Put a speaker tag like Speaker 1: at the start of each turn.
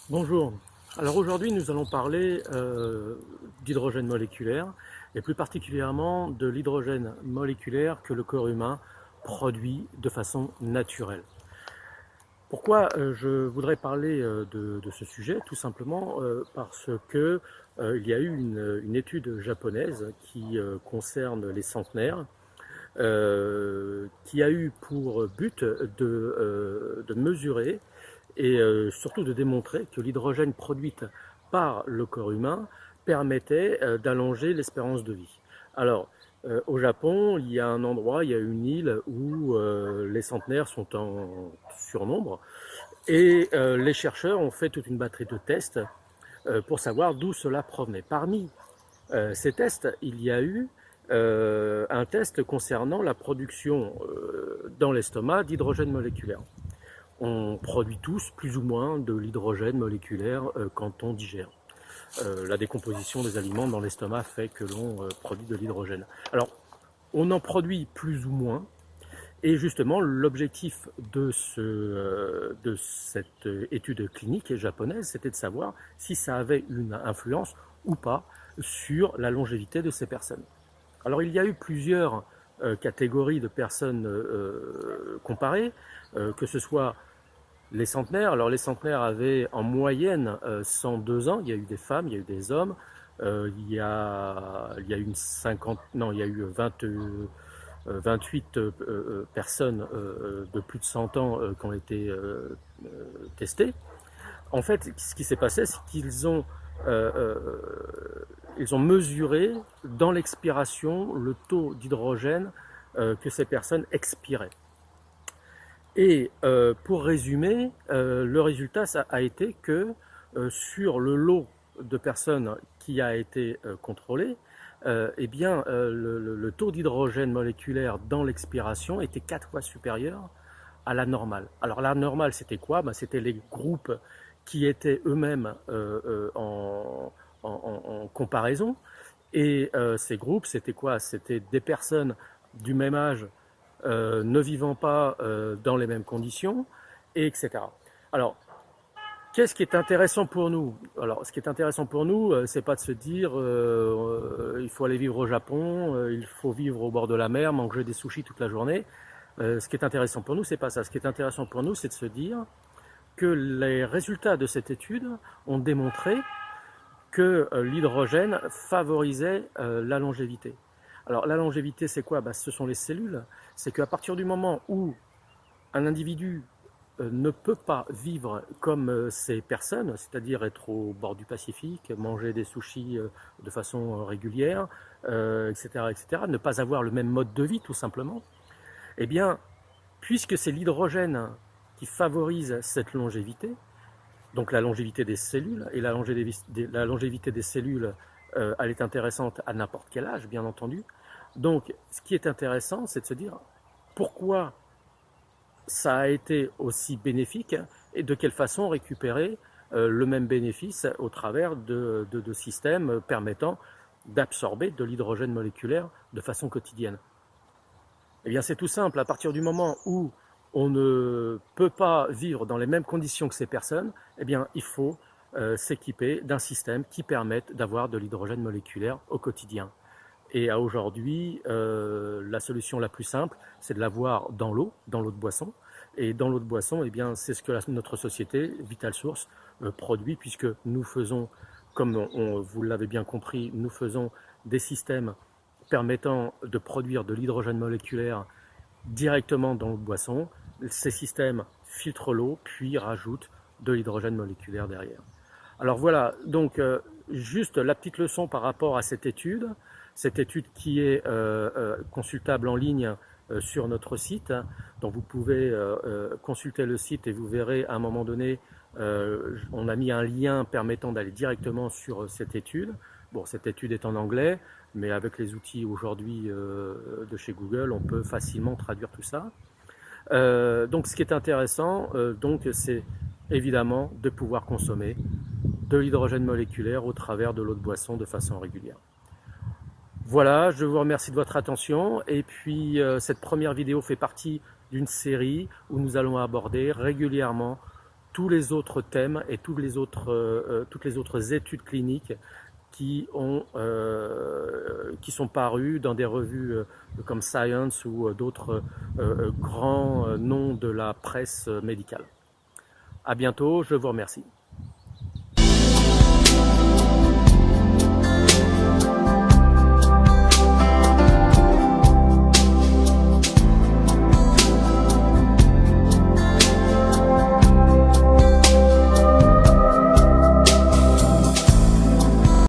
Speaker 1: Bonjour. Alors aujourd'hui, nous allons parler d'hydrogène moléculaire et plus particulièrement de l'hydrogène moléculaire que le corps humain produit de façon naturelle. Pourquoi je voudrais parler de ce sujet? Tout simplement parce que il y a eu une étude japonaise qui concerne les centenaires, qui a eu pour but de mesurer et surtout de démontrer que l'hydrogène produit par le corps humain permettait d'allonger l'espérance de vie. Alors, au Japon, il y a un endroit, il y a une île où les centenaires sont en surnombre et les chercheurs ont fait toute une batterie de tests pour savoir d'où cela provenait. Parmi ces tests, il y a eu un test concernant la production dans l'estomac d'hydrogène moléculaire. On produit tous plus ou moins de l'hydrogène moléculaire quand on digère. La décomposition des aliments dans l'estomac fait que l'on produit de l'hydrogène. Alors, on en produit plus ou moins, et justement, l'objectif de cette étude clinique japonaise, c'était de savoir si ça avait une influence ou pas sur la longévité de ces personnes. Alors, il y a eu plusieurs catégories de personnes comparées, que ce soit les centenaires. Alors, les centenaires avaient en moyenne 102 ans. Il y a eu des femmes, il y a eu des hommes. Il y a eu une 50, non, il y a eu 28 personnes de plus de 100 ans qui ont été testées. En fait, ce qui s'est passé, c'est ils ont mesuré dans l'expiration le taux d'hydrogène que ces personnes expiraient. Et pour résumer, le résultat ça a été que sur le lot de personnes qui a été contrôlé, eh bien, le taux d'hydrogène moléculaire dans l'expiration était 4 fois supérieur à la normale. Alors la normale, c'était quoi? Ben, c'était les groupes qui étaient eux-mêmes en comparaison. Et ces groupes, c'était quoi? C'était des personnes du même âge ne vivant pas dans les mêmes conditions, et etc. Alors, qu'est-ce qui est intéressant pour nous? Alors, ce qui est intéressant pour nous, c'est pas de se dire il faut aller vivre au Japon, il faut vivre au bord de la mer, manger des sushis toute la journée. Ce qui est intéressant pour nous, c'est pas ça. Ce qui est intéressant pour nous, c'est de se dire que les résultats de cette étude ont démontré que l'hydrogène favorisait la longévité. Alors la longévité, c'est quoi? Ce sont les cellules. C'est qu'à partir du moment où un individu ne peut pas vivre comme ces personnes, c'est-à-dire être au bord du Pacifique, manger des sushis de façon régulière, etc., etc., ne pas avoir le même mode de vie tout simplement, eh bien, puisque c'est l'hydrogène qui favorise cette longévité, donc la longévité des cellules, et la longévité des cellules, elle est intéressante à n'importe quel âge, bien entendu. Donc, ce qui est intéressant, c'est de se dire pourquoi ça a été aussi bénéfique et de quelle façon récupérer le même bénéfice au travers de systèmes permettant d'absorber de l'hydrogène moléculaire de façon quotidienne. Eh bien, c'est tout simple. À partir du moment où on ne peut pas vivre dans les mêmes conditions que ces personnes, eh bien, il faut s'équiper d'un système qui permette d'avoir de l'hydrogène moléculaire au quotidien. Et à aujourd'hui, la solution la plus simple, c'est de l'avoir dans l'eau de boisson. Et dans l'eau de boisson, eh bien, c'est ce que notre société, Vital Source, produit, puisque nous faisons, comme vous l'avez bien compris, nous faisons des systèmes permettant de produire de l'hydrogène moléculaire directement dans l'eau de boisson. Ces systèmes filtrent l'eau, puis rajoutent de l'hydrogène moléculaire derrière. Alors voilà, donc juste la petite leçon par rapport à cette étude qui est consultable en ligne sur notre site. Donc vous pouvez consulter le site et vous verrez à un moment donné, on a mis un lien permettant d'aller directement sur cette étude. Bon, cette étude est en anglais, mais avec les outils aujourd'hui de chez Google, on peut facilement traduire tout ça. Donc ce qui est intéressant, c'est évidemment de pouvoir consommer de l'hydrogène moléculaire au travers de l'eau de boisson de façon régulière. Voilà, je vous remercie de votre attention et puis cette première vidéo fait partie d'une série où nous allons aborder régulièrement tous les autres thèmes et toutes les autres études cliniques qui sont parues dans des revues comme Science ou d'autres grands noms de la presse médicale. À bientôt, je vous remercie.